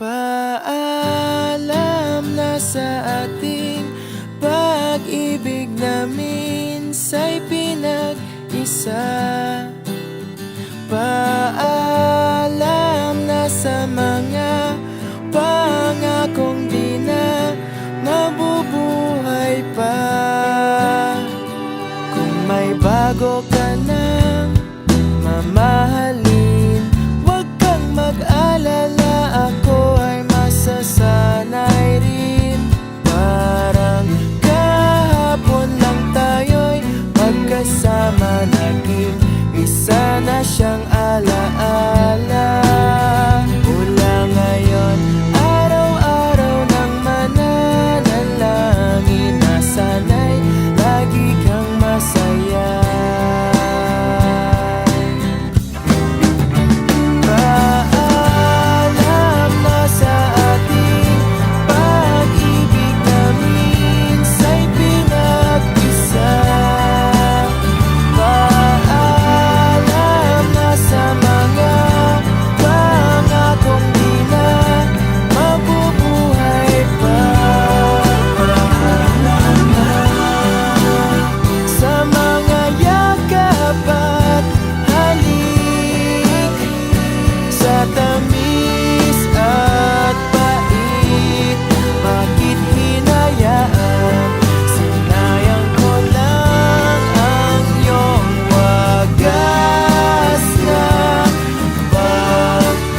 Paalam na sa ating pag-ibig na minsa'y pinag-isa. Paalam na sa mga pangakong di na mabubuhay pa. Kung may bago ka nang mamahalin, huwag kang mag-alala, ako ay masasanay rin. Parang kahapon lang tayo'y magkasama, naging isa na siyang alaala. Mula ngayon, araw-araw nang mananalangin na sana'y lagi kang masaya. Paalam na sa ating pag-ibig na minsa'y pinag-isa. Paalam na sa mga pangakong di na mabubuhay pa. Paalam na sa mga yakap at halik, sa tamis at pait. Bakit hinayaan? Sinayang ko lang ang iyong wagas na pag-ibig.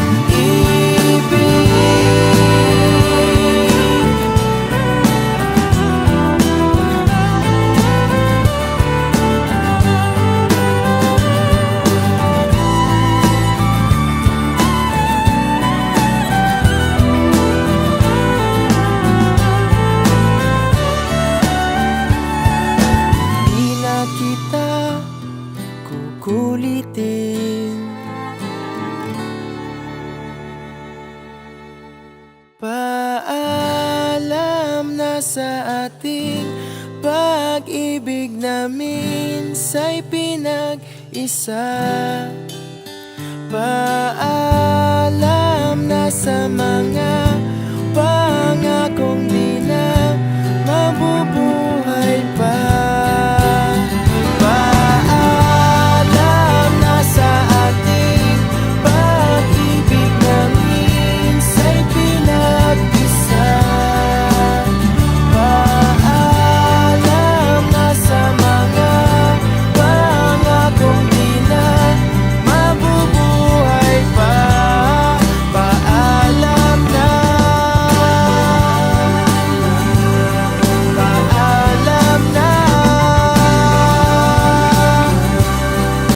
Di na kita kukulitin. Paalam na sa ating pag-ibig na minsa'y pinag-isa. Paalam